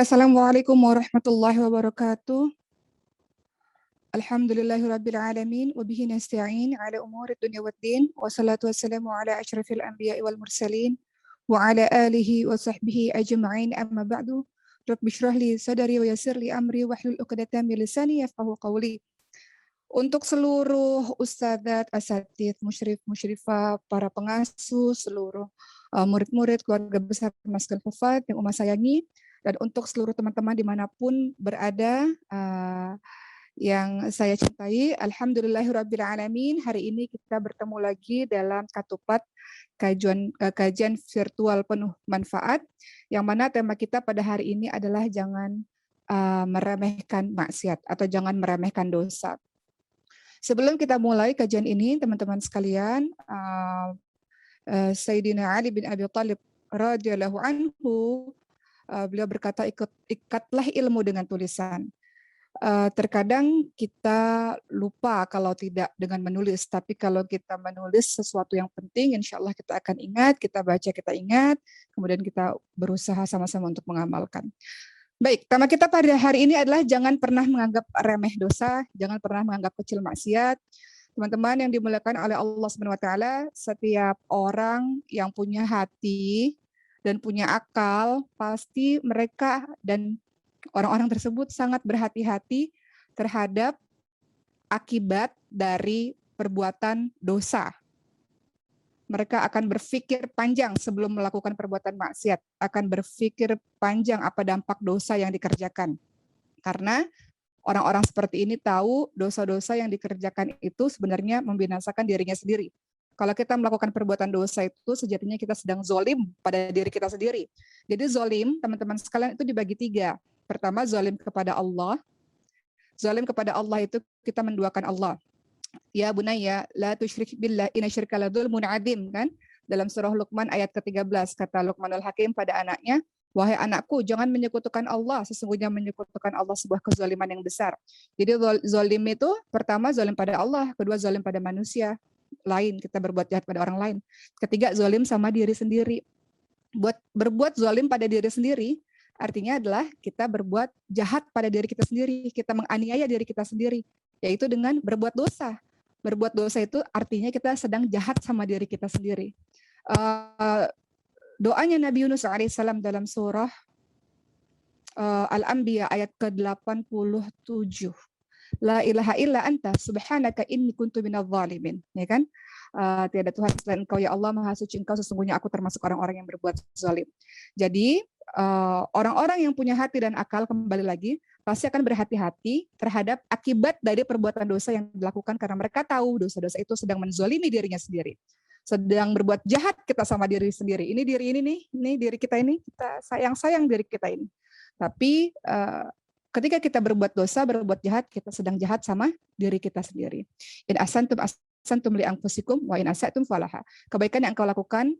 Baik, Assalamualaikum warahmatullahi wabarakatuh. Alhamdulillahirabbil alamin wa bihi nasta'in ala umuri dunya waddin wassalatu wassalamu ala asyrafil anbiya'i wal mursalin wa ala alihi wa sahbihi ajma'in amma ba'du. Rabbi shrah li sadri wa yassir li amri wahlul 'uqdatam min lisani yafqahu qawli. Untuk seluruh ustadzat, asatidz, musyrif, musyrifah, para pengasuh, seluruh murid-murid, keluarga besar Masjidil Hufad yang Uma sayangi, dan untuk seluruh teman-teman dimanapun berada yang saya cintai, alhamdulillahirabbil alamin, hari ini kita bertemu lagi dalam Katupat kajian virtual penuh manfaat, yang mana tema kita pada hari ini adalah jangan meremehkan maksiat atau jangan meremehkan dosa. Sebelum kita mulai kajian ini, teman-teman sekalian, Sayyidina Ali bin Abi Thalib radhiyallahu anhu, beliau berkata, ikatlah ilmu dengan tulisan. Terkadang kita lupa kalau tidak dengan menulis, tapi kalau kita menulis sesuatu yang penting, insya Allah kita akan ingat, kita baca, kita ingat, kemudian kita berusaha sama-sama untuk mengamalkan. Baik, tema kita pada hari ini adalah jangan pernah menganggap remeh dosa, jangan pernah menganggap kecil maksiat. Teman-teman yang dimuliakan oleh Allah Subhanahu wa taala, setiap orang yang punya hati dan punya akal, pasti mereka dan orang-orang tersebut sangat berhati-hati terhadap akibat dari perbuatan dosa. Mereka akan berpikir panjang sebelum melakukan perbuatan maksiat, akan berpikir panjang apa dampak dosa yang dikerjakan. Karena orang-orang seperti ini tahu dosa-dosa yang dikerjakan itu sebenarnya membinasakan dirinya sendiri. Kalau kita melakukan perbuatan dosa itu sejatinya kita sedang zolim pada diri kita sendiri. Jadi zolim, teman-teman sekalian, itu dibagi 3. Pertama, zolim kepada Allah. Zolim kepada Allah itu kita menduakan Allah. Ya bunayya la tusyrik billah inna syirka la dzulmun adzim, kan? Dalam surah Luqman ayat ke-13 kata Luqmanul Hakim pada anaknya, wahai anakku, jangan menyekutukan Allah, sesungguhnya menyekutukan Allah sebuah kezaliman yang besar. Jadi zalim itu pertama zalim pada Allah, kedua zalim pada manusia lain, kita berbuat jahat pada orang lain. Ketiga, zalim sama diri sendiri. Berbuat zalim pada diri sendiri artinya adalah kita berbuat jahat pada diri kita sendiri, kita menganiaya diri kita sendiri, yaitu dengan berbuat dosa. Berbuat dosa itu artinya kita sedang jahat sama diri kita sendiri. Doanya Nabi Yunus alaihissalam dalam surah Al-Anbiya ayat ke-87. La ilaha illa anta subhanaka inni kuntu minadh dhalimin. Ya kan? Tiada Tuhan selain Engkau ya Allah, Maha Suci Engkau, sesungguhnya aku termasuk orang-orang yang berbuat zalim. Jadi orang-orang yang punya hati dan akal, kembali lagi, pasti akan berhati-hati terhadap akibat dari perbuatan dosa yang dilakukan, karena mereka tahu dosa-dosa itu sedang menzalimi dirinya sendiri, sedang berbuat jahat kita sama diri sendiri. Ini diri ini nih diri kita ini, kita sayang diri kita ini. Tapi ketika kita berbuat dosa, berbuat jahat, kita sedang jahat sama diri kita sendiri. In asantum li anfusikum wa in asatum falaha. Kebaikan yang engkau lakukan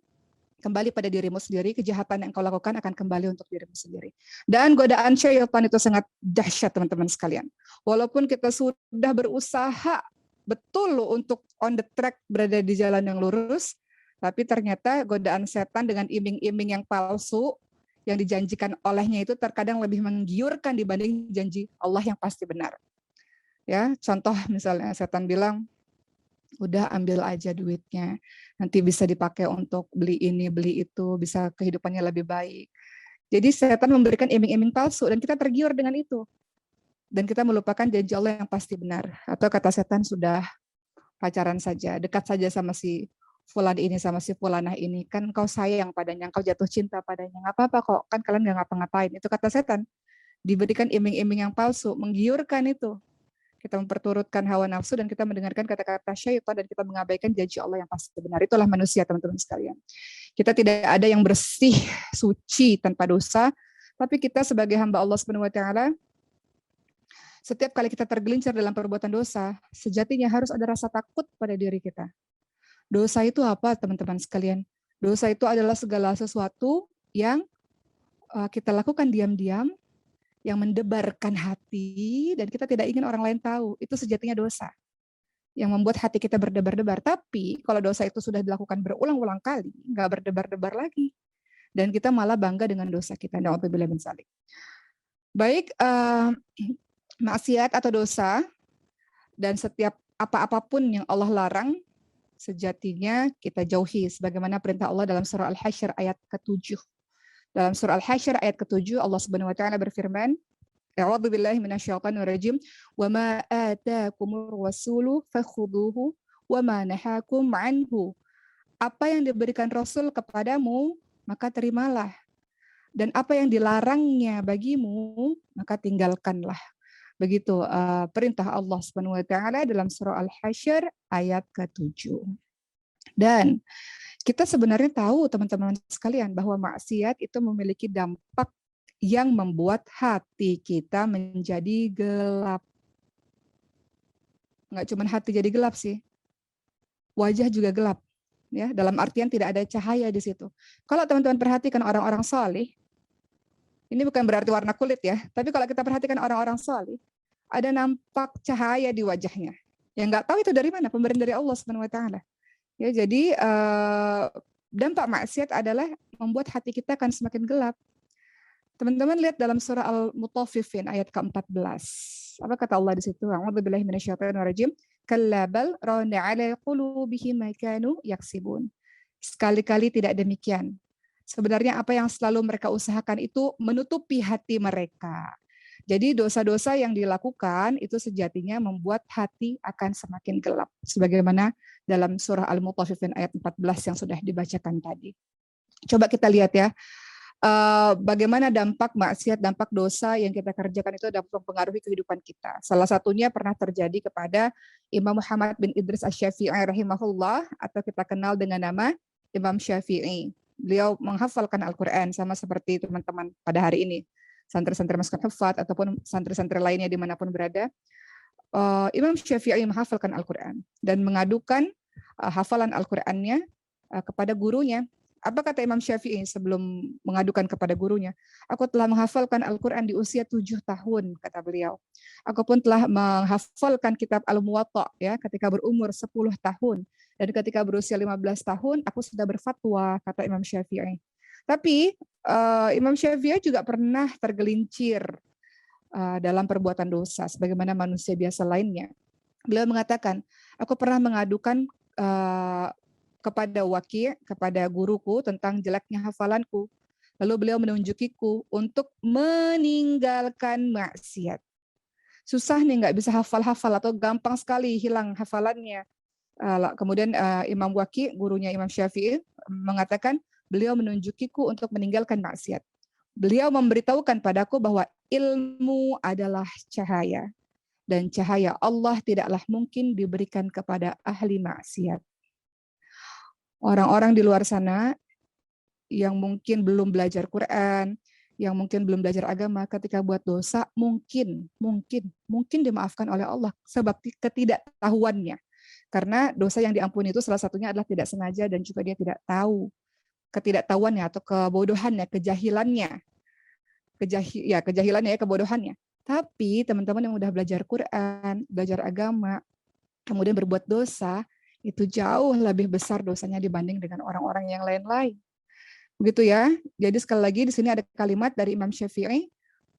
kembali pada dirimu sendiri, kejahatan yang engkau lakukan akan kembali untuk dirimu sendiri. Dan godaan syaitan itu sangat dahsyat, teman-teman sekalian. Walaupun kita sudah berusaha betul untuk on the track, berada di jalan yang lurus, tapi ternyata godaan setan dengan iming-iming yang palsu yang dijanjikan olehnya itu terkadang lebih menggiurkan dibanding janji Allah yang pasti benar. Ya, contoh misalnya setan bilang, udah ambil aja duitnya, nanti bisa dipakai untuk beli ini, beli itu, bisa kehidupannya lebih baik. Jadi setan memberikan iming-iming palsu dan kita tergiur dengan itu. Dan kita melupakan janji Allah yang pasti benar. Atau kata setan, sudah pacaran saja, dekat saja sama si fulan ini, sama si fulanah ini, kan kau sayang padanya, kau jatuh cinta padanya, nggak apa-apa kok, kan kalian nggak ngapa-ngapain. Itu kata setan. Diberikan iming-iming yang palsu, menggiurkan itu. Kita memperturutkan hawa nafsu dan kita mendengarkan kata-kata syaitan dan kita mengabaikan janji Allah yang pasti benar. Itulah manusia, teman-teman sekalian. Kita tidak ada yang bersih, suci, tanpa dosa, tapi kita sebagai hamba Allah Subhanahu wa taala, setiap kali kita tergelincir dalam perbuatan dosa, sejatinya harus ada rasa takut pada diri kita. Dosa itu apa, teman-teman sekalian? Dosa itu adalah segala sesuatu yang kita lakukan diam-diam, yang mendebarkan hati dan kita tidak ingin orang lain tahu. Itu sejatinya dosa yang membuat hati kita berdebar-debar. Tapi kalau dosa itu sudah dilakukan berulang-ulang kali, nggak berdebar-debar lagi, dan kita malah bangga dengan dosa kita. Na'udzubillah min dzalik. Baik, maksiat atau dosa dan setiap apapun yang Allah larang, sejatinya kita jauhi sebagaimana perintah Allah dalam surah Al-Hasyr ayat ke-7. Dalam surah Al-Hasyr ayat ke-7 Allah Subhanahu wa taala berfirman, A'udzu billahi minasyaitonir rajim, "Wa ma ataakumur rasulu fakhudhuhu wa ma nahakum anhu." Apa yang diberikan Rasul kepadamu, maka terimalah. Dan apa yang dilarangnya bagimu, maka tinggalkanlah. Begitu perintah Allah Subhanahu wa taala dalam surah Al-Hasyr ayat ke-7. Dan kita sebenarnya tahu teman-teman sekalian bahwa maksiat itu memiliki dampak yang membuat hati kita menjadi gelap. Nggak cuma hati jadi gelap sih, wajah juga gelap. Ya, dalam artian tidak ada cahaya di situ. Kalau teman-teman perhatikan orang-orang saleh, ini bukan berarti warna kulit ya, tapi kalau kita perhatikan orang-orang saleh, ada nampak cahaya di wajahnya. Yang nggak tahu itu dari mana, pemberian dari Allah Subhanahu wa taala. Ya, jadi dampak maksiat adalah membuat hati kita akan semakin gelap. Teman-teman lihat dalam surah Al-Mutaffifin ayat ke-14. Apa kata Allah di situ? A'udzubillahi minasyaitonirrajim. Kalla bal rana 'ala qulubihim ma kanu yaksibun. Sekali-kali tidak demikian. Sebenarnya apa yang selalu mereka usahakan itu menutupi hati mereka. Jadi dosa-dosa yang dilakukan itu sejatinya membuat hati akan semakin gelap. Sebagaimana dalam surah Al-Mutaffifin ayat 14 yang sudah dibacakan tadi. Coba kita lihat ya. Bagaimana dampak maksiat, dampak dosa yang kita kerjakan itu dapat mempengaruhi kehidupan kita. Salah satunya pernah terjadi kepada Imam Muhammad bin Idris Asy-Syafi'i rahimahullah, atau kita kenal dengan nama Imam Syafi'i. Beliau menghafalkan Al-Quran sama seperti teman-teman pada hari ini, santri-santri Masjid Hufat ataupun santri-santri lainnya dimanapun berada. Imam Syafi'i menghafalkan Al-Quran dan mengadukan hafalan Al-Qurannya kepada gurunya. Apa kata Imam Syafi'i sebelum mengadukan kepada gurunya? Aku telah menghafalkan Al-Quran di usia 7 tahun, kata beliau. Aku pun telah menghafalkan kitab Al-Muwatta ya, ketika berumur 10 tahun. Dan ketika berusia 15 tahun, aku sudah berfatwa, kata Imam Syafi'i. Tapi Imam Syafi'i juga pernah tergelincir dalam perbuatan dosa, sebagaimana manusia biasa lainnya. Beliau mengatakan, aku pernah mengadukan kepada Waki', kepada guruku tentang jeleknya hafalanku. Lalu beliau menunjukiku untuk meninggalkan maksiat. Susah nih, nggak bisa hafal-hafal atau gampang sekali hilang hafalannya. Kemudian Imam Waki', gurunya Imam Syafi'i, mengatakan beliau menunjukiku untuk meninggalkan maksiat. Beliau memberitahukan padaku bahwa ilmu adalah cahaya. Dan cahaya Allah tidaklah mungkin diberikan kepada ahli maksiat. Orang-orang di luar sana yang mungkin belum belajar Quran, yang mungkin belum belajar agama, ketika buat dosa mungkin dimaafkan oleh Allah sebab ketidaktahuannya. Karena dosa yang diampuni itu salah satunya adalah tidak sengaja dan juga dia tidak tahu. Ketidaktahuannya atau kebodohannya, kejahilannya. Kejahilannya ya, kebodohannya. Tapi teman-teman yang udah belajar Quran, belajar agama, kemudian berbuat dosa, itu jauh lebih besar dosanya dibanding dengan orang-orang yang lain-lain. Begitu ya. Jadi sekali lagi di sini ada kalimat dari Imam Syafi'i,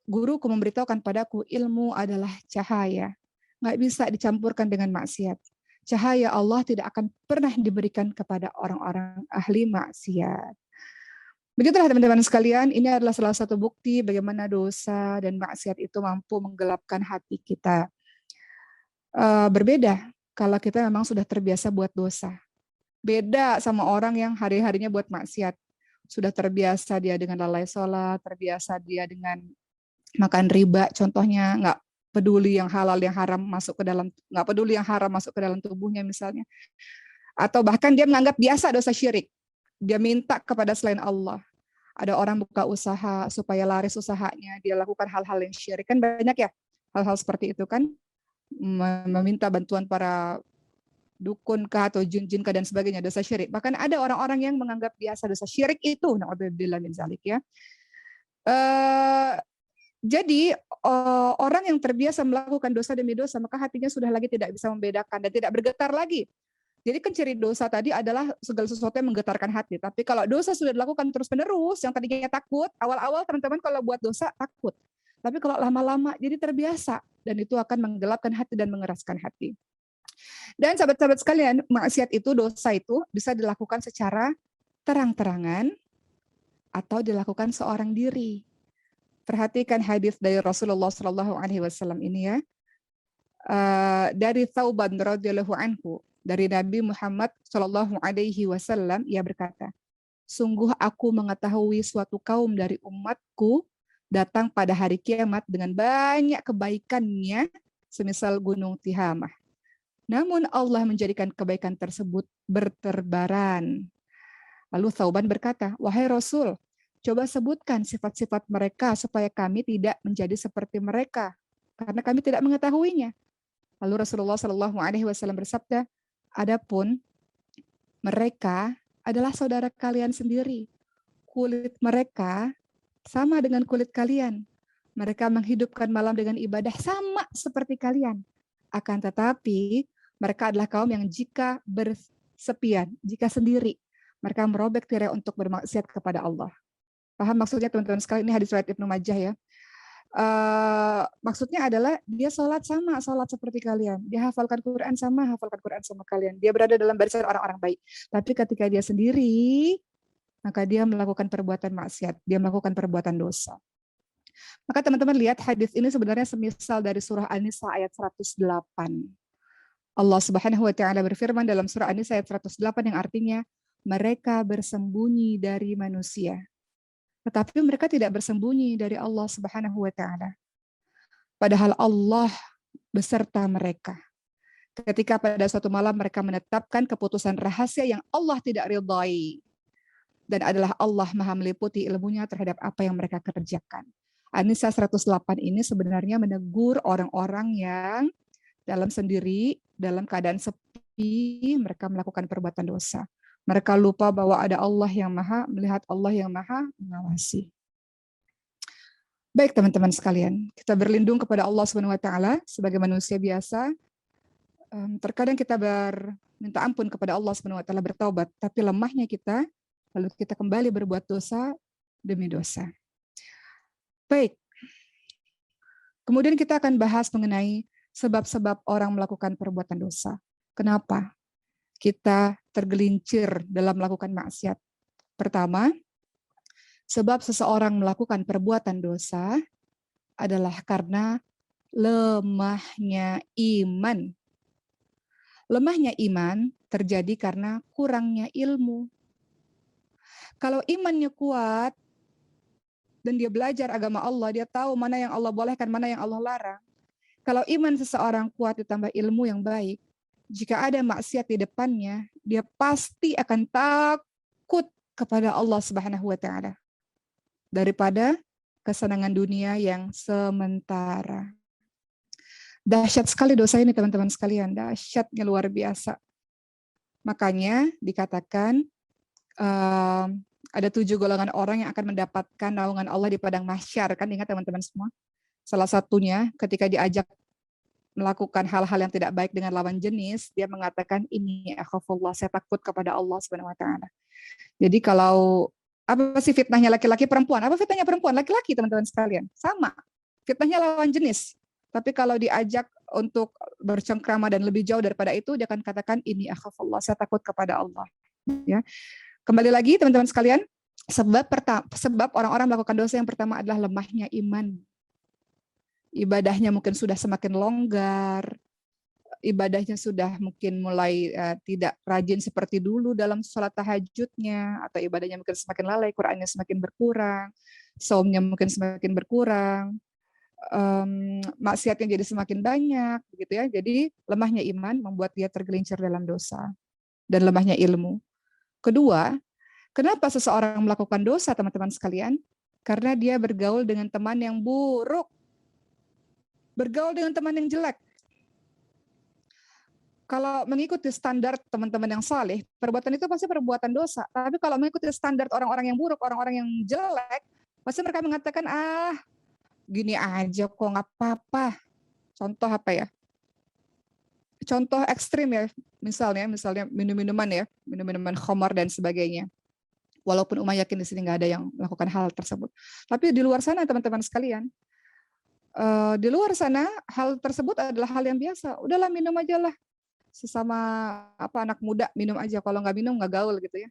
guruku memberitahukan padaku ilmu adalah cahaya. Nggak bisa dicampurkan dengan maksiat. Cahaya Allah tidak akan pernah diberikan kepada orang-orang ahli maksiat. Begitulah teman-teman sekalian, ini adalah salah satu bukti bagaimana dosa dan maksiat itu mampu menggelapkan hati kita. Berbeda kalau kita memang sudah terbiasa buat dosa. Beda sama orang yang hari-harinya buat maksiat. Sudah terbiasa dia dengan lalai sholat, terbiasa dia dengan makan riba, contohnya nggak peduli yang halal yang haram masuk ke dalam, nggak peduli yang haram masuk ke dalam tubuhnya misalnya. Atau bahkan dia menganggap biasa dosa syirik. Dia minta kepada selain Allah. Ada orang buka usaha supaya laris usahanya, dia lakukan hal-hal yang syirik. Kan banyak ya hal-hal seperti itu kan. Meminta bantuan para dukun kah atau jin-jin kah dan sebagainya, dosa syirik. Bahkan ada orang-orang yang menganggap biasa dosa syirik itu, na'udzubillah min zalik ya. Jadi orang yang terbiasa melakukan dosa demi dosa, maka hatinya sudah lagi tidak bisa membedakan dan tidak bergetar lagi. Jadi kan ciri dosa tadi adalah segala sesuatu yang menggetarkan hati. Tapi kalau dosa sudah dilakukan terus-menerus, yang tadinya takut, awal-awal teman-teman kalau buat dosa takut. Tapi kalau lama-lama jadi terbiasa, dan itu akan menggelapkan hati dan mengeraskan hati. Dan sahabat-sahabat sekalian, maksiat itu, dosa itu bisa dilakukan secara terang-terangan atau dilakukan seorang diri. Perhatikan hadis dari Rasulullah Shallallahu Alaihi Wasallam ini ya. Dari Thauban radhiyallahu anhu, dari Nabi Muhammad Shallallahu Alaihi Wasallam, ia berkata, sungguh aku mengetahui suatu kaum dari umatku datang pada hari kiamat dengan banyak kebaikannya, semisal gunung Tihamah. Namun Allah menjadikan kebaikan tersebut berterbaran. Lalu Thauban berkata, wahai Rasul, coba sebutkan sifat-sifat mereka supaya kami tidak menjadi seperti mereka, karena kami tidak mengetahuinya. Lalu Rasulullah Shallallahu Alaihi Wasallam bersabda, adapun mereka adalah saudara kalian sendiri. Kulit mereka sama dengan kulit kalian. Mereka menghidupkan malam dengan ibadah sama seperti kalian. Akan tetapi mereka adalah kaum yang jika bersepian, jika sendiri, mereka merobek tirai untuk bermaksiat kepada Allah. Paham maksudnya teman-teman sekalian? Ini hadis riwayat Ibnu Majah ya. Maksudnya adalah dia sholat seperti kalian, dia hafalkan Quran sama kalian, dia berada dalam barisan orang-orang baik. Tapi ketika dia sendiri, maka dia melakukan perbuatan maksiat, dia melakukan perbuatan dosa. Maka teman-teman lihat hadis ini sebenarnya semisal dari surah An-Nisa ayat 108. Allah Subhanahu wa taala berfirman dalam surah An-Nisa ayat 108 yang artinya mereka bersembunyi dari manusia. Tetapi mereka tidak bersembunyi dari Allah Subhanahu wa taala. Padahal Allah beserta mereka. Ketika pada suatu malam mereka menetapkan keputusan rahasia yang Allah tidak ridhai. Dan adalah Allah Maha meliputi ilmunya terhadap apa yang mereka kerjakan. An-Nisa 108 ini sebenarnya menegur orang-orang yang dalam sendiri, dalam keadaan sepi, mereka melakukan perbuatan dosa. Mereka lupa bahwa ada Allah yang maha melihat, Allah yang maha mengawasi. Baik teman-teman sekalian, kita berlindung kepada Allah SWT sebagai manusia biasa. Terkadang kita minta ampun kepada Allah SWT, bertaubat, tapi lemahnya kita, lalu kita kembali berbuat dosa demi dosa. Baik, kemudian kita akan bahas mengenai sebab-sebab orang melakukan perbuatan dosa. Kenapa kita tergelincir dalam melakukan maksiat? Pertama, sebab seseorang melakukan perbuatan dosa adalah karena lemahnya iman. Lemahnya iman terjadi karena kurangnya ilmu. Kalau imannya kuat dan dia belajar agama Allah, dia tahu mana yang Allah bolehkan, mana yang Allah larang. Kalau iman seseorang kuat ditambah ilmu yang baik, jika ada maksiat di depannya, dia pasti akan takut kepada Allah Subhanahu wa taala daripada kesenangan dunia yang sementara. Dahsyat sekali dosa ini teman-teman sekalian, dahsyatnya luar biasa. Makanya dikatakan ada 7 golongan orang yang akan mendapatkan naungan Allah di padang mahsyar, kan ingat teman-teman semua? Salah satunya ketika diajak melakukan hal-hal yang tidak baik dengan lawan jenis, dia mengatakan ini akhafullah, saya takut kepada Allah Subhanahu wa taala. Jadi kalau apa sih fitnahnya laki-laki perempuan? Apa fitnahnya perempuan? Laki-laki teman-teman sekalian. Sama. Fitnahnya lawan jenis. Tapi kalau diajak untuk bercengkrama dan lebih jauh daripada itu, dia akan katakan ini akhafullah, saya takut kepada Allah. Ya. Kembali lagi teman-teman sekalian, sebab orang-orang melakukan dosa yang pertama adalah lemahnya iman. Ibadahnya mungkin sudah semakin longgar, ibadahnya sudah mungkin mulai tidak rajin seperti dulu dalam sholat tahajudnya, atau ibadahnya mungkin semakin lalai, Qur'annya semakin berkurang, saumnya mungkin semakin berkurang, maksiatnya jadi semakin banyak, begitu ya. Jadi lemahnya iman membuat dia tergelincir dalam dosa dan lemahnya ilmu. Kedua, kenapa seseorang melakukan dosa, teman-teman sekalian? Karena dia bergaul dengan teman yang buruk. Bergaul dengan teman yang jelek. Kalau mengikuti standar teman-teman yang saleh, perbuatan itu pasti perbuatan dosa. Tapi kalau mengikuti standar orang-orang yang buruk, orang-orang yang jelek, pasti mereka mengatakan, gini aja kok nggak apa-apa. Contoh apa ya? Contoh ekstrim ya, misalnya minum-minuman ya, minum-minuman khamar dan sebagainya. Walaupun Umar yakin di sini nggak ada yang melakukan hal tersebut. Tapi di luar sana teman-teman sekalian, Di luar sana hal tersebut adalah hal yang biasa. Udahlah minum aja lah, sesama anak muda minum aja. Kalau nggak minum nggak gaul gitu ya.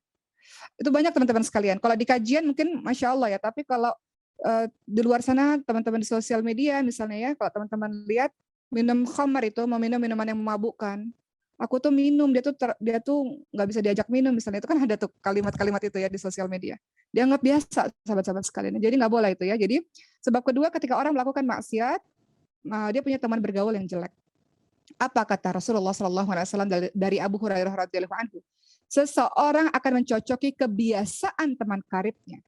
Itu banyak teman-teman sekalian. Kalau di kajian mungkin masya Allah ya. Tapi kalau di luar sana teman-teman di sosial media misalnya ya, kalau teman-teman lihat minum khamar itu meminum minuman yang memabukkan. Aku tuh minum, dia tuh nggak bisa diajak minum misalnya. Itu kan ada tuh kalimat-kalimat itu ya di sosial media. Dianggap biasa sahabat-sahabat sekalian. Jadi nggak boleh itu ya. Jadi sebab kedua ketika orang melakukan maksiat, dia punya teman bergaul yang jelek. Apa kata Rasulullah SAW dari Abu Hurairah radhiyallahu anhu? Seseorang akan mencocoki kebiasaan teman karibnya.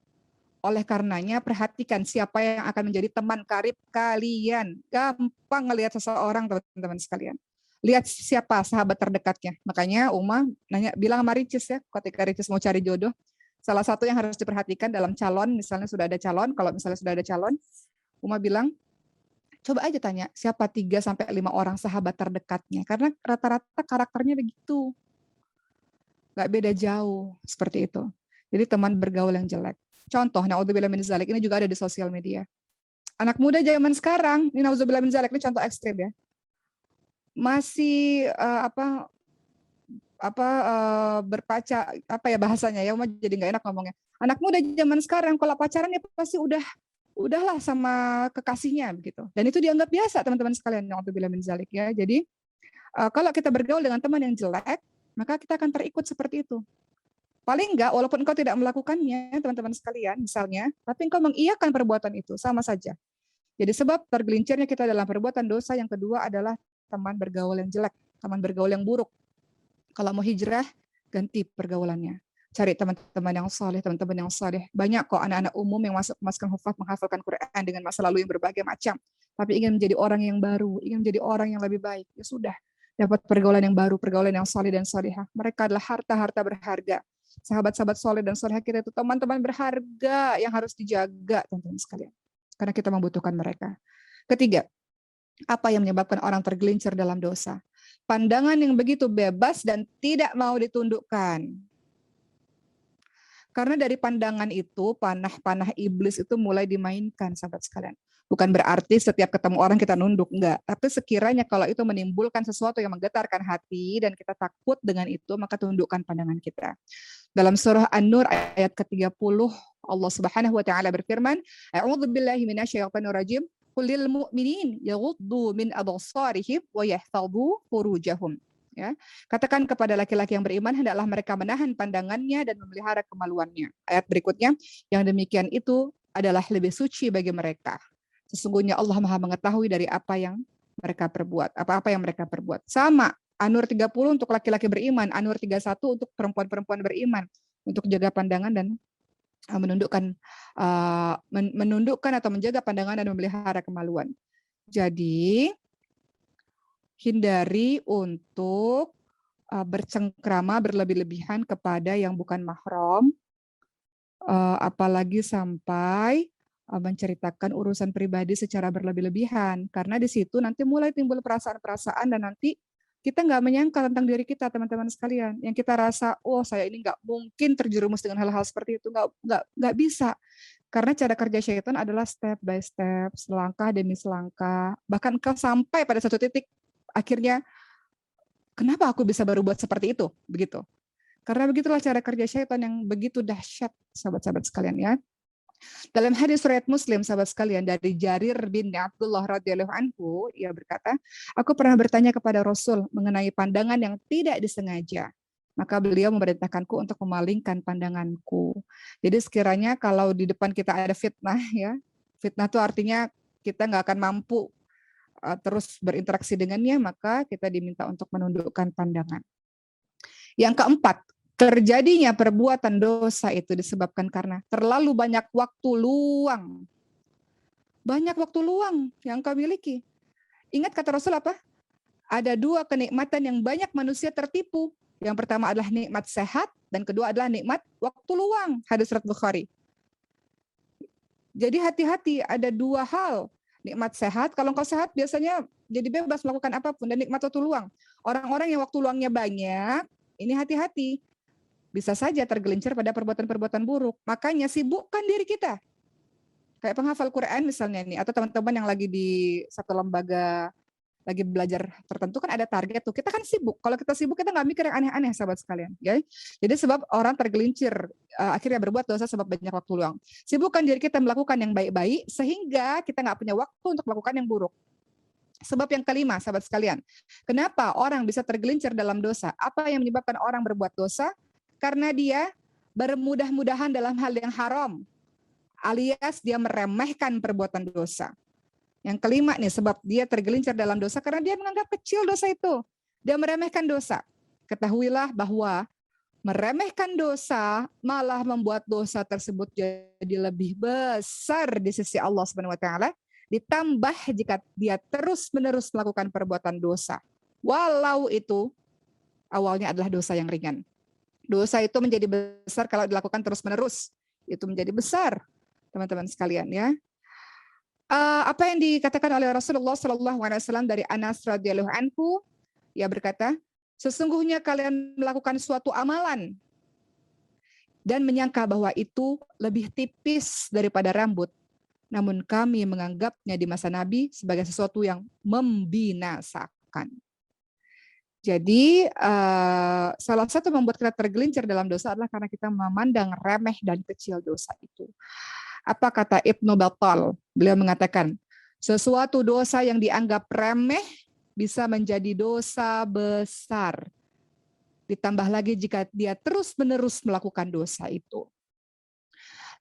Oleh karenanya perhatikan siapa yang akan menjadi teman karib kalian. Gampang ngelihat seseorang teman-teman sekalian. Lihat siapa sahabat terdekatnya. Makanya Uma bilang sama Ricis ya, ketika Ricis mau cari jodoh, salah satu yang harus diperhatikan dalam calon, misalnya sudah ada calon, kalau misalnya sudah ada calon, Uma bilang, coba aja tanya siapa 3-5 orang sahabat terdekatnya. Karena rata-rata karakternya begitu. Nggak beda jauh seperti itu. Jadi teman bergaul yang jelek. Contoh, naudzubillah min dzalik, ini juga ada di sosial media. Anak muda zaman sekarang, ini naudzubillah min dzalik, ini contoh ekstrim ya. Masih berpacar, apa ya bahasanya ya, jadi nggak enak ngomongnya. Anak muda zaman sekarang kalau pacaran ya pasti udahlah sama kekasihnya begitu. Dan itu dianggap biasa teman-teman sekalian, naudzubillah min dzalik ya. Jadi kalau kita bergaul dengan teman yang jelek, maka kita akan terikut seperti itu. Paling enggak, walaupun engkau tidak melakukannya, teman-teman sekalian, misalnya, tapi engkau mengiyakan perbuatan itu, sama saja. Jadi sebab tergelincirnya kita dalam perbuatan dosa, yang kedua adalah teman bergaul yang jelek, teman bergaul yang buruk. Kalau mau hijrah, ganti pergaulannya. Cari teman-teman yang saleh, teman-teman yang saleh. Banyak kok anak-anak umum yang masuk masukkan hufaz, menghafalkan Quran dengan masa lalu yang berbagai macam. Tapi ingin menjadi orang yang baru, ingin menjadi orang yang lebih baik. Ya sudah, dapat pergaulan yang baru, pergaulan yang saleh dan salihah. Mereka adalah harta-harta berharga. Sahabat-sahabat soleh dan solehah kita itu teman-teman berharga yang harus dijaga, teman-teman sekalian. Karena kita membutuhkan mereka. Ketiga, apa yang menyebabkan orang tergelincir dalam dosa? Pandangan yang begitu bebas dan tidak mau ditundukkan. Karena dari pandangan itu, panah-panah iblis itu mulai dimainkan, sahabat sekalian. Bukan berarti setiap ketemu orang kita nunduk, enggak. Tapi sekiranya kalau itu menimbulkan sesuatu yang menggetarkan hati dan kita takut dengan itu, maka tundukkan pandangan kita. Dalam surah An-Nur ayat ke-30, Allah Subhanahu wa taala berfirman, "A'udzu billahi minasyaitonir rajim. Qul lil mu'minin yaghuddu min absarihim wa yahfazu furujahum." Ya. Katakan kepada laki-laki yang beriman, hendaklah mereka menahan pandangannya dan memelihara kemaluannya. Ayat berikutnya, yang demikian itu adalah lebih suci bagi mereka. Sesungguhnya Allah Maha mengetahui dari apa yang mereka perbuat, apa-apa yang mereka perbuat. Sama, An-Nur 30 untuk laki-laki beriman, An-Nur 31 untuk perempuan-perempuan beriman, untuk jaga pandangan dan menundukkan atau menjaga pandangan dan memelihara kemaluan. Jadi, hindari untuk bercengkrama berlebih-lebihan kepada yang bukan mahram, apalagi sampai menceritakan urusan pribadi secara berlebih-lebihan. Karena di situ nanti mulai timbul perasaan-perasaan dan nanti kita nggak menyangka tentang diri kita, teman-teman sekalian. Yang kita rasa, oh saya ini nggak mungkin terjerumus dengan hal-hal seperti itu, nggak bisa. Karena cara kerja syaitan adalah step by step, selangkah demi selangkah. Bahkan kau sampai pada satu titik, akhirnya, kenapa aku bisa baru buat seperti itu? Begitu. Karena begitulah cara kerja syaitan yang begitu dahsyat, sahabat-sahabat sekalian ya. Dalam hadis riwayat Muslim, sahabat sekalian, dari Jarir bin Abdullah radhiyallahu anhu, ia berkata, aku pernah bertanya kepada Rasul mengenai pandangan yang tidak disengaja. Maka beliau memerintahkanku untuk memalingkan pandanganku. Jadi sekiranya kalau di depan kita ada fitnah ya, fitnah itu artinya kita nggak akan mampu terus berinteraksi dengannya, maka kita diminta untuk menundukkan pandangan. Yang keempat, terjadinya perbuatan dosa itu disebabkan karena terlalu banyak waktu luang. Banyak waktu luang yang kau miliki. Ingat kata Rasul apa? Ada dua kenikmatan yang banyak manusia tertipu. Yang pertama adalah nikmat sehat, dan kedua adalah nikmat waktu luang. Hadis riwayat Bukhari. Jadi hati-hati, ada dua hal. Nikmat sehat, kalau engkau sehat biasanya jadi bebas melakukan apapun, dan nikmat waktu luang. Orang-orang yang waktu luangnya banyak, ini hati-hati. Bisa saja tergelincir pada perbuatan-perbuatan buruk. Makanya sibukkan diri kita. Kayak penghafal Quran misalnya nih, atau teman-teman yang lagi di satu lembaga lagi belajar tertentu kan ada target tuh. Kita kan sibuk. Kalau kita sibuk kita nggak mikir yang aneh-aneh sahabat sekalian. Ya. Jadi sebab orang tergelincir akhirnya berbuat dosa sebab banyak waktu luang. Sibukkan diri kita melakukan yang baik-baik sehingga kita nggak punya waktu untuk melakukan yang buruk. Sebab yang kelima sahabat sekalian. Kenapa orang bisa tergelincir dalam dosa? Apa yang menyebabkan orang berbuat dosa? Karena dia bermudah-mudahan dalam hal yang haram. Alias dia meremehkan perbuatan dosa. Yang kelima nih, sebab dia tergelincir dalam dosa karena dia menganggap kecil dosa itu. Dia meremehkan dosa. Ketahuilah bahwa meremehkan dosa malah membuat dosa tersebut jadi lebih besar di sisi Allah Subhanahu wa taala, ditambah jika dia terus-menerus melakukan perbuatan dosa. Walau itu awalnya adalah dosa yang ringan. Dosa itu menjadi besar kalau dilakukan terus-menerus. Itu menjadi besar, teman-teman sekalian ya. Apa yang dikatakan oleh Rasulullah SAW dari Anas radhiyallahu anhu, ia berkata, sesungguhnya kalian melakukan suatu amalan dan menyangka bahwa itu lebih tipis daripada rambut, namun kami menganggapnya di masa Nabi sebagai sesuatu yang membinasakan. Jadi salah satu membuat kita tergelincir dalam dosa adalah karena kita memandang remeh dan kecil dosa itu. Apa kata Ibnu Battal? Beliau mengatakan, sesuatu dosa yang dianggap remeh bisa menjadi dosa besar. Ditambah lagi jika dia terus-menerus melakukan dosa itu.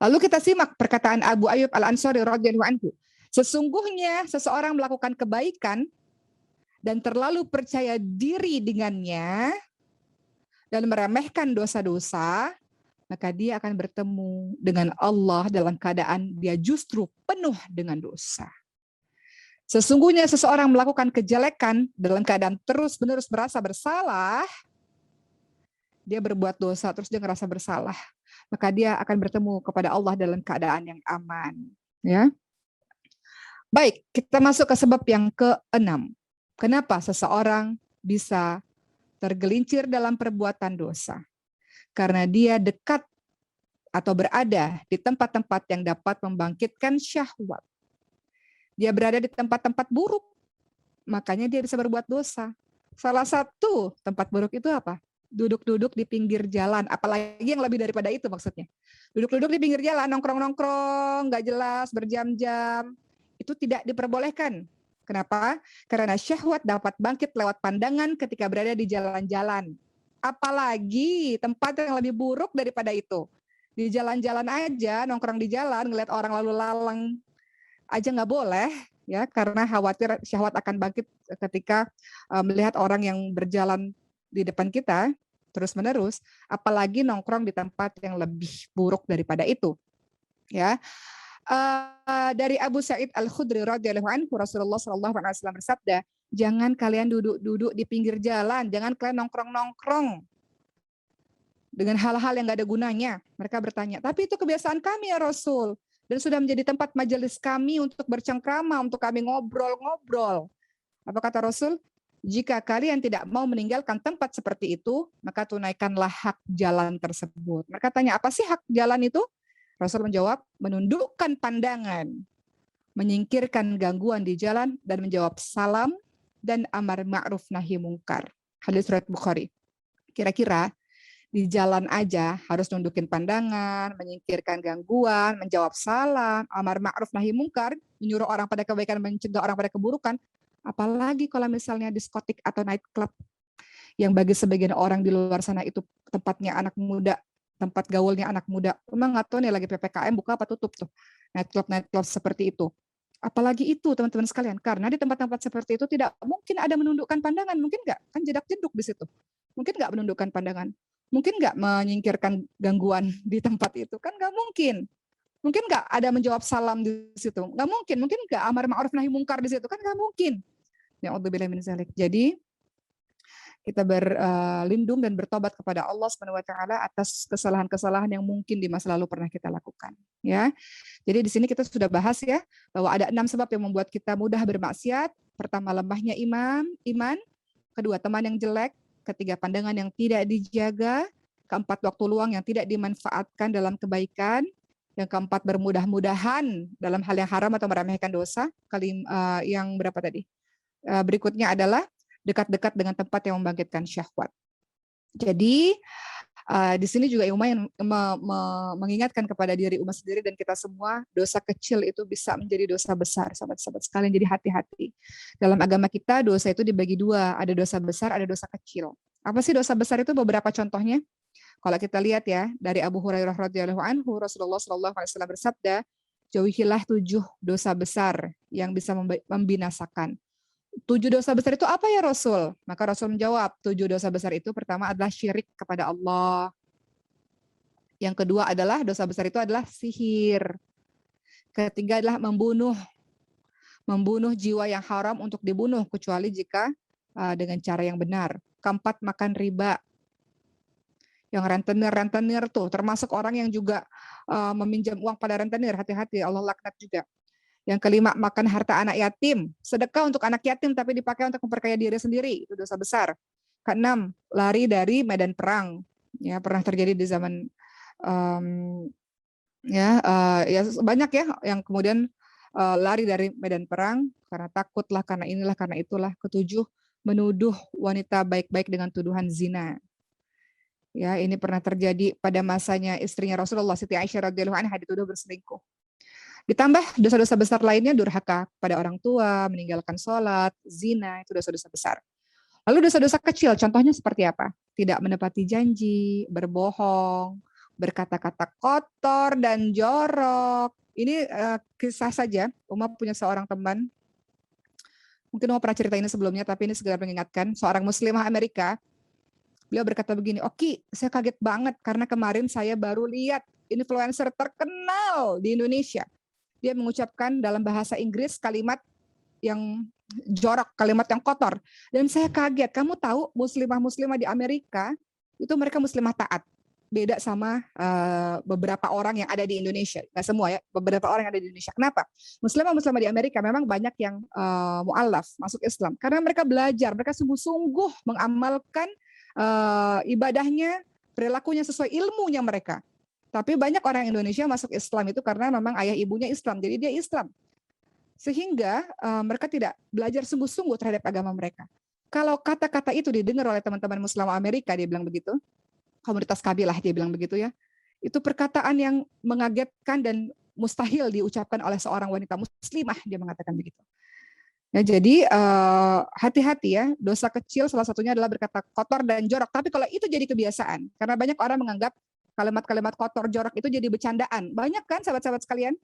Lalu kita simak perkataan Abu Ayyub Al-Ansari radhiyallahu anhu. Sesungguhnya seseorang melakukan kebaikan dan terlalu percaya diri dengannya dan meremehkan dosa-dosa, maka dia akan bertemu dengan Allah dalam keadaan dia justru penuh dengan dosa. Sesungguhnya seseorang melakukan kejelekan dalam keadaan terus-menerus merasa bersalah, dia berbuat dosa terus dia merasa bersalah, maka dia akan bertemu kepada Allah dalam keadaan yang aman. Ya. Baik, kita masuk ke sebab yang keenam. Kenapa seseorang bisa tergelincir dalam perbuatan dosa? Karena dia dekat atau berada di tempat-tempat yang dapat membangkitkan syahwat. Dia berada di tempat-tempat buruk, makanya dia bisa berbuat dosa. Salah satu tempat buruk itu apa? Duduk-duduk di pinggir jalan, apalagi yang lebih daripada itu maksudnya. Duduk-duduk di pinggir jalan, nongkrong-nongkrong, nggak jelas, berjam-jam, itu tidak diperbolehkan. Kenapa? Karena syahwat dapat bangkit lewat pandangan ketika berada di jalan-jalan. Apalagi tempat yang lebih buruk daripada itu. Di jalan-jalan aja, nongkrong di jalan, ngeliat orang lalu lalang aja nggak boleh, ya, karena khawatir syahwat akan bangkit ketika melihat orang yang berjalan di depan kita terus-menerus, apalagi nongkrong di tempat yang lebih buruk daripada itu, ya. Dari Abu Sa'id Al-Khudri radhiyallahu anhu, Rasulullah SAW bersabda, jangan kalian duduk-duduk di pinggir jalan, jangan kalian nongkrong-nongkrong dengan hal-hal yang gak ada gunanya. Mereka bertanya, tapi itu kebiasaan kami ya Rasul, dan sudah menjadi tempat majelis kami untuk bercengkrama, untuk kami ngobrol-ngobrol. Apa kata Rasul? Jika kalian tidak mau meninggalkan tempat seperti itu, maka tunaikanlah hak jalan tersebut. Mereka tanya, apa sih hak jalan itu? Rasul menjawab, menundukkan pandangan, menyingkirkan gangguan di jalan, dan menjawab salam dan amar ma'ruf nahi mungkar. Hadis riwayat Bukhari. Kira-kira di jalan aja harus nundukin pandangan, menyingkirkan gangguan, menjawab salam, amar ma'ruf nahi mungkar, menyuruh orang pada kebaikan, mencegah orang pada keburukan. Apalagi kalau misalnya diskotik atau night club, yang bagi sebagian orang di luar sana itu tempatnya anak muda, tempat gaulnya anak muda. Memang nggak tahu nih lagi PPKM buka apa tutup tuh. Night club seperti itu. Apalagi itu teman-teman sekalian, karena di tempat-tempat seperti itu tidak mungkin ada menundukkan pandangan, mungkin nggak? Kan jedak-jeduk di situ. Mungkin nggak menundukkan pandangan. Mungkin nggak menyingkirkan gangguan di tempat itu, kan nggak mungkin. Mungkin nggak ada menjawab salam di situ, nggak mungkin. Mungkin nggak amar ma'ruf nahi mungkar di situ, kan nggak mungkin. Na'udzubillah min dzalik. Jadi kita berlindung dan bertobat kepada Allah Subhanahu wa taala atas kesalahan-kesalahan yang mungkin di masa lalu pernah kita lakukan, ya. Jadi di sini kita sudah bahas ya bahwa ada 6 sebab yang membuat kita mudah bermaksiat. Pertama, lemahnya iman, kedua, teman yang jelek, ketiga, pandangan yang tidak dijaga, keempat, waktu luang yang tidak dimanfaatkan dalam kebaikan, Yang keempat, bermudah-mudahan dalam hal yang haram atau meremehkan dosa. Yang berapa tadi? Berikutnya adalah dekat-dekat dengan tempat yang membangkitkan syahwat. Jadi di sini juga Umayyan mengingatkan kepada diri umat sendiri dan kita semua, dosa kecil itu bisa menjadi dosa besar, sahabat-sahabat sekalian. Jadi hati-hati. Dalam agama kita dosa itu dibagi dua, ada dosa besar, ada dosa kecil. Apa sih dosa besar itu? Beberapa contohnya. Kalau kita lihat ya, dari Abu Hurairah radhiyallahu anhu, Rasulullah sallallahu alaihi wasallam bersabda, jauhilah 7 dosa besar yang bisa membinasakan. 7 dosa besar itu apa ya Rasul? Maka Rasul menjawab, 7 dosa besar itu pertama adalah syirik kepada Allah. Yang kedua adalah dosa besar itu adalah sihir. Ketiga adalah membunuh jiwa yang haram untuk dibunuh kecuali jika dengan cara yang benar. Keempat, makan riba. Yang rentenir tuh termasuk orang yang juga meminjam uang pada rentenir, hati-hati, Allah laknat juga. Yang kelima, makan harta anak yatim. Sedekah untuk anak yatim tapi dipakai untuk memperkaya diri sendiri, itu dosa besar. Keenam, lari dari medan perang. Ya, pernah terjadi di zaman ya banyak ya yang kemudian lari dari medan perang karena takutlah, karena inilah, karena itulah. Ketujuh, menuduh wanita baik-baik dengan tuduhan zina. Ya, ini pernah terjadi pada masanya istrinya Rasulullah, Siti Aisyah radhiyallahu anha, dituduh berselingkuh. Ditambah dosa-dosa besar lainnya, durhaka pada orang tua, meninggalkan sholat, zina, itu dosa-dosa besar. Lalu dosa-dosa kecil, contohnya seperti apa? Tidak menepati janji, berbohong, berkata-kata kotor dan jorok. Ini kisah saja, Uma punya seorang teman, mungkin Uma pernah cerita ini sebelumnya, tapi ini segera mengingatkan, seorang muslimah Amerika, beliau berkata begini, Oki, saya kaget banget karena kemarin saya baru lihat influencer terkenal di Indonesia. Dia mengucapkan dalam bahasa Inggris kalimat yang jorok, kalimat yang kotor. Dan saya kaget, kamu tahu muslimah-muslimah di Amerika, itu mereka muslimah taat. Beda sama beberapa orang yang ada di Indonesia. Nggak semua ya, beberapa orang yang ada di Indonesia. Kenapa? Muslimah-muslimah di Amerika memang banyak yang mu'alaf, masuk Islam. Karena mereka belajar, mereka sungguh-sungguh mengamalkan ibadahnya, perilakunya sesuai ilmunya mereka. Tapi banyak orang Indonesia masuk Islam itu karena memang ayah ibunya Islam, jadi dia Islam. Sehingga mereka tidak belajar sungguh-sungguh terhadap agama mereka. Kalau kata-kata itu didengar oleh teman-teman Muslim Amerika, dia bilang begitu, komunitas kabilah dia bilang begitu ya, itu perkataan yang mengagetkan dan mustahil diucapkan oleh seorang wanita muslimah, dia mengatakan begitu. Ya, jadi hati-hati ya, dosa kecil salah satunya adalah berkata kotor dan jorok. Tapi kalau itu jadi kebiasaan, karena banyak orang menganggap kalimat-kalimat kotor jorok itu jadi bercandaan. Banyak kan sahabat-sahabat sekalian?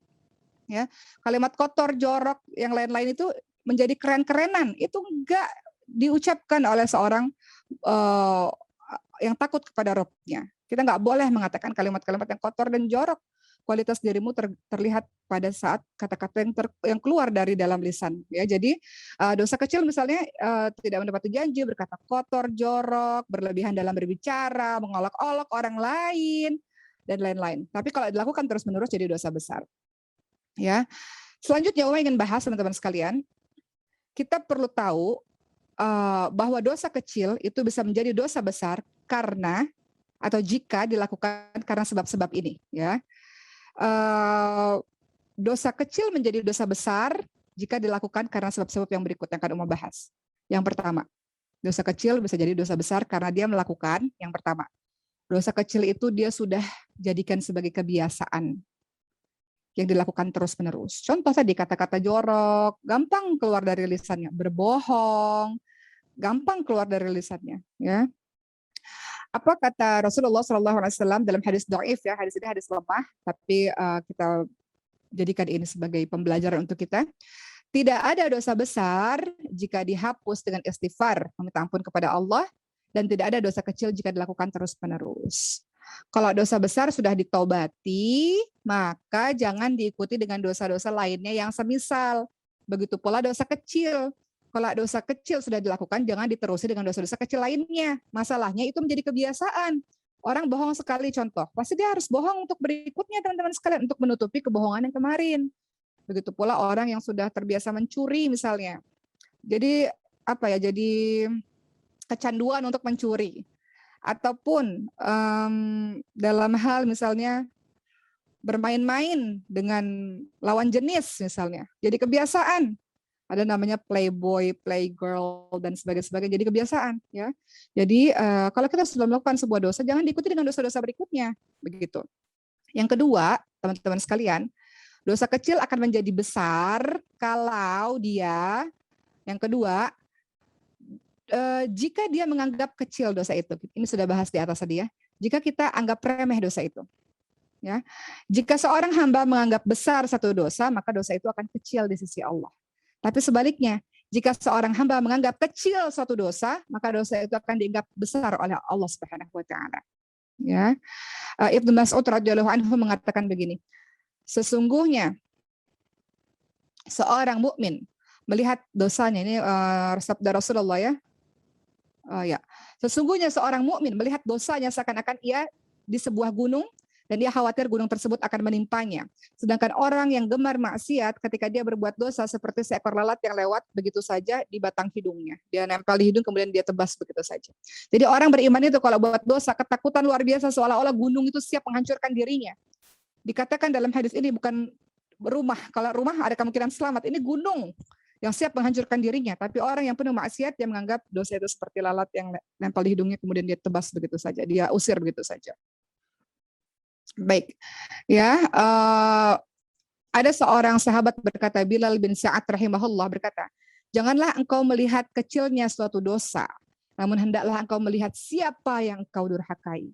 Ya, kalimat kotor, jorok, yang lain-lain itu menjadi keren-kerenan. Itu enggak diucapkan oleh seorang yang takut kepada Rabb-nya. Kita enggak boleh mengatakan kalimat-kalimat yang kotor dan jorok. Kualitas dirimu terlihat pada saat kata-kata yang keluar dari dalam lisan. Ya, jadi dosa kecil misalnya tidak menepati janji, berkata kotor, jorok, berlebihan dalam berbicara, mengolok-olok orang lain, dan lain-lain. Tapi kalau dilakukan terus-menerus jadi dosa besar. Ya, selanjutnya Uma ingin bahas teman-teman sekalian, kita perlu tahu bahwa dosa kecil itu bisa menjadi dosa besar karena atau jika dilakukan karena sebab-sebab ini. Ya, dosa kecil menjadi dosa besar jika dilakukan karena sebab-sebab yang berikut yang akan Uma bahas. Yang pertama, dosa kecil bisa jadi dosa besar karena dia melakukan yang pertama. Dosa kecil itu dia sudah jadikan sebagai kebiasaan yang dilakukan terus-menerus. Contoh tadi kata-kata jorok, gampang keluar dari lisannya. Berbohong, gampang keluar dari lisannya. Ya. Apa kata Rasulullah SAW dalam hadis dhaif ya, hadis ini hadis lemah, tapi kita jadikan ini sebagai pembelajaran untuk kita. Tidak ada dosa besar jika dihapus dengan istighfar, meminta ampun kepada Allah, dan tidak ada dosa kecil jika dilakukan terus-menerus. Kalau dosa besar sudah ditobati, maka jangan diikuti dengan dosa-dosa lainnya yang semisal. Begitu pula dosa kecil. Kalau dosa kecil sudah dilakukan, jangan diterusi dengan dosa-dosa kecil lainnya. Masalahnya itu menjadi kebiasaan. Orang bohong sekali contoh, pasti dia harus bohong untuk berikutnya teman-teman sekalian, untuk menutupi kebohongan yang kemarin. Begitu pula orang yang sudah terbiasa mencuri misalnya. Jadi apa ya? Jadi kecanduan untuk mencuri. Ataupun dalam hal misalnya bermain-main dengan lawan jenis misalnya. Jadi kebiasaan. Ada namanya playboy, playgirl dan sebagainya. Jadi kebiasaan, ya. Jadi kalau kita sudah melakukan sebuah dosa, jangan diikuti dengan dosa-dosa berikutnya, begitu. Yang kedua, teman-teman sekalian, dosa kecil akan menjadi besar kalau dia, yang kedua, jika dia menganggap kecil dosa itu. Ini sudah bahas di atas tadi ya. Jika kita anggap remeh dosa itu. Ya. Jika seorang hamba menganggap besar satu dosa, maka dosa itu akan kecil di sisi Allah. Tapi sebaliknya, jika seorang hamba menganggap kecil suatu dosa, maka dosa itu akan dianggap besar oleh Allah Subhanahu wa taala. Ya. Ibnu Mas'ud radhiyallahu anhu mengatakan begini. Sesungguhnya seorang mukmin melihat dosanya, ini sabda Rasulullah ya. Ya. Sesungguhnya seorang mukmin melihat dosanya seakan-akan ia di sebuah gunung dan dia khawatir gunung tersebut akan menimpanya. Sedangkan orang yang gemar maksiat ketika dia berbuat dosa seperti seekor lalat yang lewat begitu saja di batang hidungnya. Dia nempel di hidung kemudian dia tebas begitu saja. Jadi orang beriman itu kalau buat dosa ketakutan luar biasa seolah-olah gunung itu siap menghancurkan dirinya. Dikatakan dalam hadis ini bukan rumah. Kalau rumah ada kemungkinan selamat. Ini gunung yang siap menghancurkan dirinya. Tapi orang yang penuh maksiat dia menganggap dosa itu seperti lalat yang nempel di hidungnya kemudian dia tebas begitu saja. Dia usir begitu saja. Baik, ya. Ada seorang sahabat berkata, Bilal bin Sa'ad rahimahullah berkata, janganlah engkau melihat kecilnya suatu dosa, namun hendaklah engkau melihat siapa yang engkau durhakai.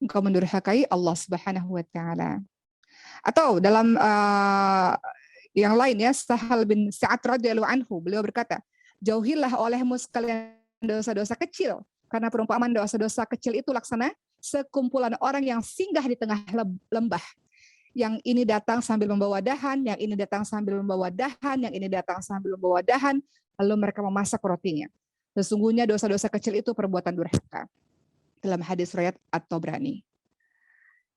Engkau mendurhakai Allah Subhanahu wa taala. Atau dalam yang lain ya, Sahal bin Sa'ad radhiyallahu anhu, beliau berkata, jauhilah olehmu sekalian dosa-dosa kecil, karena perumpamaan dosa-dosa kecil itu laksana sekumpulan orang yang singgah di tengah lembah. Yang ini datang sambil membawa dahan, yang ini datang sambil membawa dahan, yang ini datang sambil membawa dahan, lalu mereka memasak rotinya. Sesungguhnya dosa-dosa kecil itu perbuatan durhaka. Dalam hadis riwayat At-Tabrani.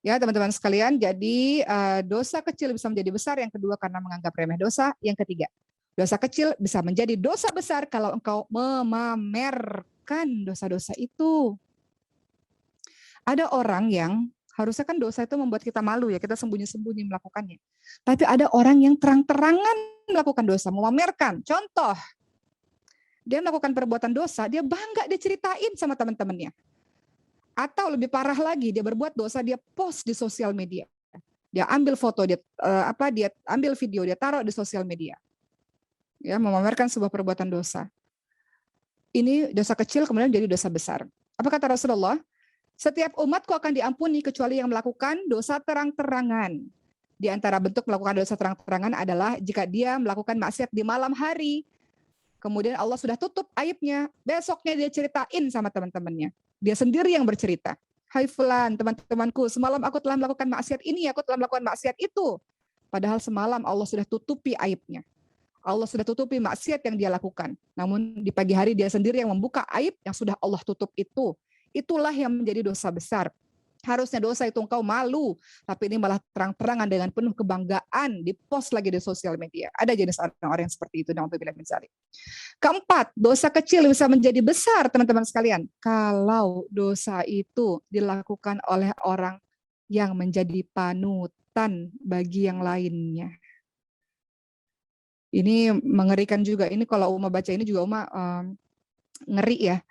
Ya teman-teman sekalian, jadi dosa kecil bisa menjadi besar. Yang kedua karena menganggap remeh dosa. Yang ketiga, dosa kecil bisa menjadi dosa besar kalau engkau memamerkan dosa-dosa itu. Ada orang yang harusnya kan dosa itu membuat kita malu ya, kita sembunyi-sembunyi melakukannya. Tapi ada orang yang terang-terangan melakukan dosa, memamerkan. Contoh, dia melakukan perbuatan dosa, dia bangga dia ceritain sama teman-temannya. Atau lebih parah lagi, dia berbuat dosa, dia post di sosial media. Dia ambil foto, dia ambil video, dia taruh di sosial media. Ya, memamerkan sebuah perbuatan dosa. Ini dosa kecil kemudian jadi dosa besar. Apa kata Rasulullah? Setiap umatku akan diampuni kecuali yang melakukan dosa terang-terangan. Di antara bentuk melakukan dosa terang-terangan adalah jika dia melakukan maksiat di malam hari. Kemudian Allah sudah tutup aibnya. Besoknya dia ceritain sama teman-temannya. Dia sendiri yang bercerita. Hai fulan, teman-temanku, semalam aku telah melakukan maksiat ini, aku telah melakukan maksiat itu. Padahal semalam Allah sudah tutupi aibnya. Allah sudah tutupi maksiat yang dia lakukan. Namun di pagi hari dia sendiri yang membuka aib yang sudah Allah tutup itu. Itulah yang menjadi dosa besar. Harusnya dosa itu engkau malu, tapi ini malah terang-terangan dengan penuh kebanggaan dipost lagi di sosial media. Ada jenis orang-orang yang seperti itu. Keempat, dosa kecil bisa menjadi besar, teman-teman sekalian. Kalau dosa itu dilakukan oleh orang yang menjadi panutan bagi yang lainnya. Ini mengerikan juga. Ini kalau Uma baca ini juga Uma ngeri ya.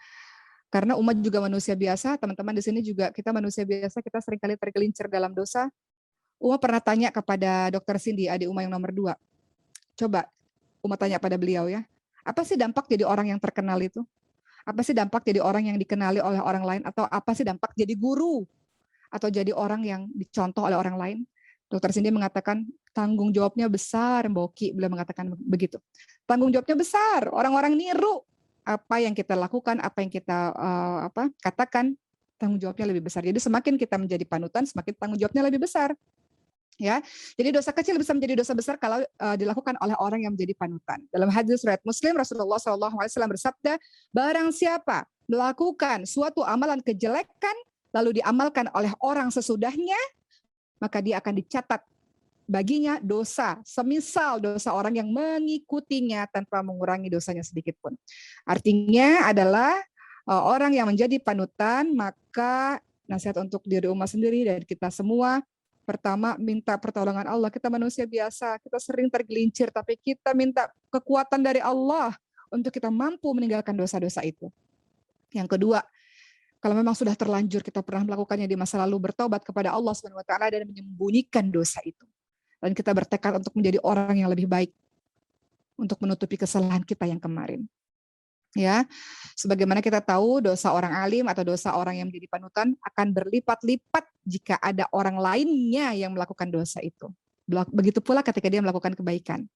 Karena umat juga manusia biasa, teman-teman di sini juga kita manusia biasa, kita seringkali tergelincir dalam dosa. Uma pernah tanya kepada Dr. Cindy, adik Uma yang nomor 2. Coba Uma tanya pada beliau ya, apa sih dampak jadi orang yang terkenal itu? Apa sih dampak jadi orang yang dikenali oleh orang lain? Atau apa sih dampak jadi guru? Atau jadi orang yang dicontoh oleh orang lain? Dr. Cindy mengatakan, tanggung jawabnya besar, Mbak Oki, beliau mengatakan begitu. Tanggung jawabnya besar, orang-orang niru. Apa yang kita lakukan, apa yang kita katakan, tanggung jawabnya lebih besar. Jadi semakin kita menjadi panutan, semakin tanggung jawabnya lebih besar. Ya, jadi dosa kecil bisa menjadi dosa besar kalau dilakukan oleh orang yang menjadi panutan. Dalam hadis riwayat Muslim, Rasulullah SAW bersabda, barang siapa melakukan suatu amalan kejelekan lalu diamalkan oleh orang sesudahnya, maka dia akan dicatat baginya dosa, semisal dosa orang yang mengikutinya tanpa mengurangi dosanya sedikit pun. Artinya adalah orang yang menjadi panutan, maka nasihat untuk diri umat sendiri dan kita semua. Pertama, minta pertolongan Allah. Kita manusia biasa, kita sering tergelincir, tapi kita minta kekuatan dari Allah untuk kita mampu meninggalkan dosa-dosa itu. Yang kedua, kalau memang sudah terlanjur kita pernah melakukannya di masa lalu, bertobat kepada Allah Subhanahu wa taala dan menyembunyikan dosa itu. Dan kita bertekad untuk menjadi orang yang lebih baik untuk menutupi kesalahan kita yang kemarin. Ya, sebagaimana kita tahu dosa orang alim atau dosa orang yang menjadi panutan akan berlipat-lipat jika ada orang lainnya yang melakukan dosa itu. Begitu pula ketika dia melakukan kebaikan.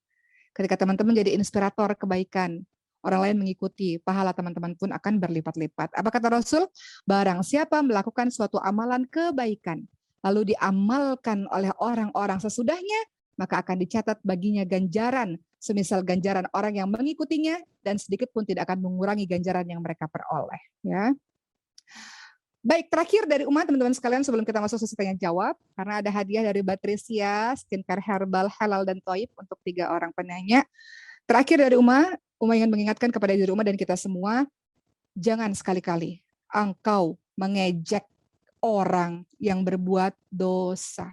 Ketika teman-teman jadi inspirator kebaikan, orang lain mengikuti, pahala teman-teman pun akan berlipat-lipat. Apa kata Rasul? Barang siapa melakukan suatu amalan kebaikan, lalu diamalkan oleh orang-orang sesudahnya, maka akan dicatat baginya ganjaran, semisal ganjaran orang yang mengikutinya, dan sedikit pun tidak akan mengurangi ganjaran yang mereka peroleh. Ya. Baik, terakhir dari Uma, teman-teman sekalian, sebelum kita masuk sesi tanya jawab, karena ada hadiah dari Batrisia, skincare herbal, halal, dan toib untuk 3 orang penanya. Terakhir dari Uma ingin mengingatkan kepada diri Uma dan kita semua, jangan sekali-kali engkau mengejek orang yang berbuat dosa.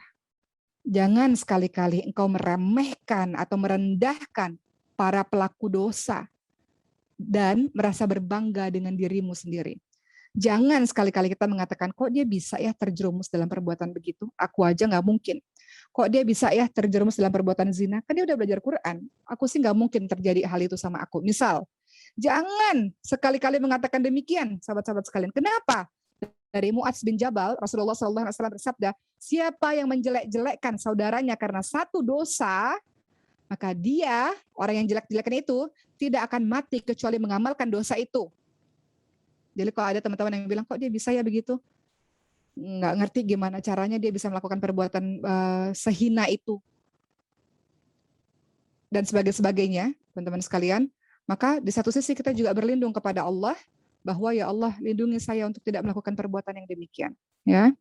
Jangan sekali-kali engkau meremehkan atau merendahkan para pelaku dosa dan merasa berbangga dengan dirimu sendiri. Jangan sekali-kali kita mengatakan, kok dia bisa ya terjerumus dalam perbuatan begitu? Aku aja nggak mungkin. Kok dia bisa ya terjerumus dalam perbuatan zina? Kan dia udah belajar Quran. Aku sih nggak mungkin terjadi hal itu sama aku. Misal, jangan sekali-kali mengatakan demikian, sahabat-sahabat sekalian. Kenapa? Dari Mu'adz bin Jabal, Rasulullah SAW bersabda, siapa yang menjelek-jelekkan saudaranya karena satu dosa, maka dia, orang yang jelek-jelekan itu, tidak akan mati kecuali mengamalkan dosa itu. Jadi kalau ada teman-teman yang bilang, kok dia bisa ya begitu? Nggak ngerti gimana caranya dia bisa melakukan perbuatan sehina itu. Dan sebagainya, teman-teman sekalian. Maka di satu sisi kita juga berlindung kepada Allah, bahwa ya Allah lindungi saya untuk tidak melakukan perbuatan yang demikian. Ya,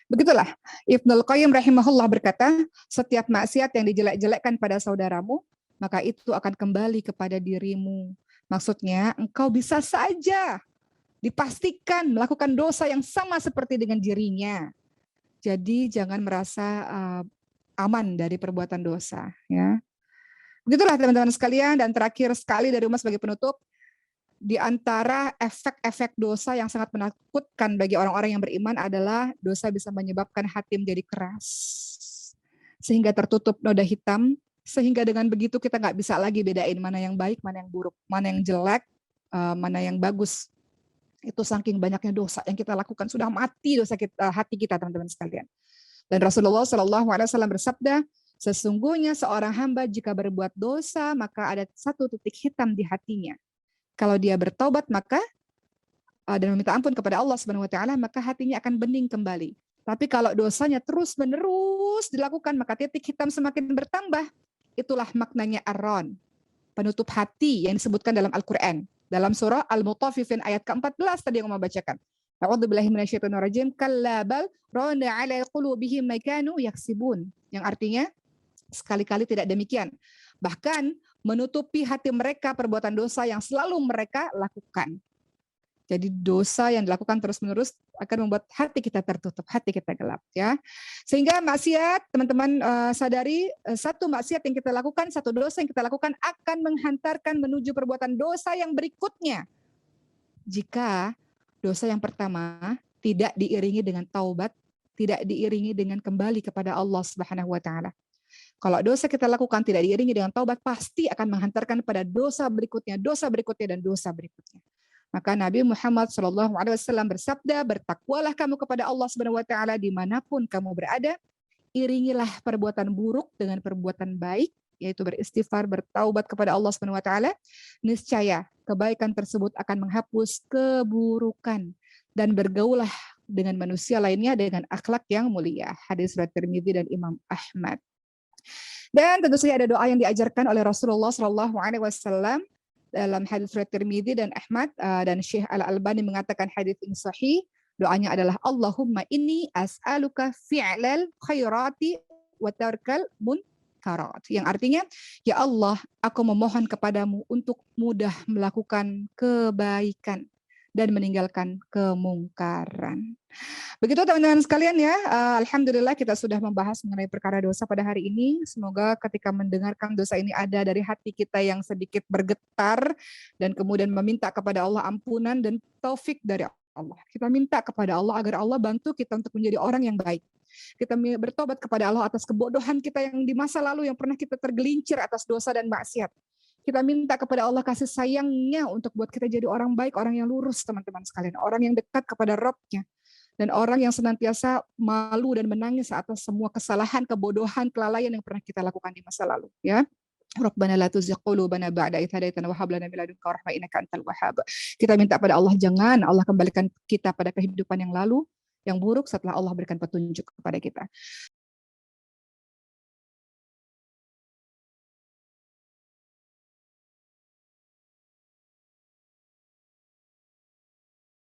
begitulah. Ibnul Qayyim rahimahullah berkata, setiap maksiat yang dijelek-jelekkan pada saudaramu, maka itu akan kembali kepada dirimu. Maksudnya, engkau bisa saja dipastikan melakukan dosa yang sama seperti dengan dirinya. Jadi jangan merasa aman dari perbuatan dosa. Ya, begitulah teman-teman sekalian. Dan terakhir sekali dari Uma sebagai penutup, di antara efek-efek dosa yang sangat menakutkan bagi orang-orang yang beriman adalah dosa bisa menyebabkan hati menjadi keras, sehingga tertutup noda hitam, sehingga dengan begitu kita nggak bisa lagi bedain mana yang baik, mana yang buruk, mana yang jelek, mana yang bagus. Itu saking banyaknya dosa yang kita lakukan, sudah mati dosa kita, hati kita, teman-teman sekalian. Dan Rasulullah SAW bersabda, sesungguhnya seorang hamba jika berbuat dosa, maka ada satu titik hitam di hatinya. Kalau dia bertobat maka dan meminta ampun kepada Allah Subhanahu wa taala, maka hatinya akan bening kembali. Tapi kalau dosanya terus-menerus dilakukan, maka titik hitam semakin bertambah. Itulah maknanya ar-ran, penutup hati yang disebutkan dalam Al-Qur'an. Dalam surah Al-Mutaffifin ayat ke-14 tadi yang membacakan. A'udzubillahi minasyaitonirrajim, kalla bal rana 'ala qulubihim ma kanu yaksibun. Yang artinya sekali-kali tidak demikian. Bahkan menutupi hati mereka perbuatan dosa yang selalu mereka lakukan. Jadi dosa yang dilakukan terus-menerus akan membuat hati kita tertutup, hati kita gelap. Ya, sehingga maksiat, teman-teman sadari, satu maksiat yang kita lakukan, satu dosa yang kita lakukan akan menghantarkan menuju perbuatan dosa yang berikutnya. Jika dosa yang pertama tidak diiringi dengan taubat, tidak diiringi dengan kembali kepada Allah Subhanahu wa taala. Kalau dosa kita lakukan tidak diiringi dengan taubat, pasti akan menghantarkan pada dosa berikutnya, dan dosa berikutnya. Maka Nabi Muhammad SAW bersabda, bertakwalah kamu kepada Allah Subhanahu wa taala dimanapun kamu berada, iringilah perbuatan buruk dengan perbuatan baik, yaitu beristighfar, bertaubat kepada Allah Subhanahu wa taala. Niscaya kebaikan tersebut akan menghapus keburukan dan bergaulah dengan manusia lainnya dengan akhlak yang mulia. Hadis riwayat Tirmidzi dan Imam Ahmad. Dan tentu saja ada doa yang diajarkan oleh Rasulullah SAW dalam hadis riwayat Tirmidzi dan Ahmad, dan Syekh Al-Albani mengatakan hadis ini sahih. Doanya adalah Allahumma inni as'aluka fi'lal khairati wa tarkal munkarat. Yang artinya, ya Allah, aku memohon kepadamu untuk mudah melakukan kebaikan dan meninggalkan kemungkaran. Begitu teman-teman sekalian ya, alhamdulillah kita sudah membahas mengenai perkara dosa pada hari ini. Semoga ketika mendengarkan dosa ini ada dari hati kita yang sedikit bergetar dan kemudian meminta kepada Allah ampunan dan taufik dari Allah. Kita minta kepada Allah agar Allah bantu kita untuk menjadi orang yang baik. Kita bertobat kepada Allah atas kebodohan kita yang di masa lalu yang pernah kita tergelincir atas dosa dan maksiat. Kita minta kepada Allah kasih sayangnya untuk buat kita jadi orang baik, orang yang lurus teman-teman sekalian. Orang yang dekat kepada Rabb-nya. Dan orang yang senantiasa malu dan menangis atas semua kesalahan, kebodohan, kelalaian yang pernah kita lakukan di masa lalu. Ya. Rabbana la tuzigh qulubana ba'da idh hadaitana wa hab lana min ladunka rahmah innaka antal wahhab. Kita minta pada Allah jangan Allah kembalikan kita pada kehidupan yang lalu, yang buruk setelah Allah berikan petunjuk kepada kita.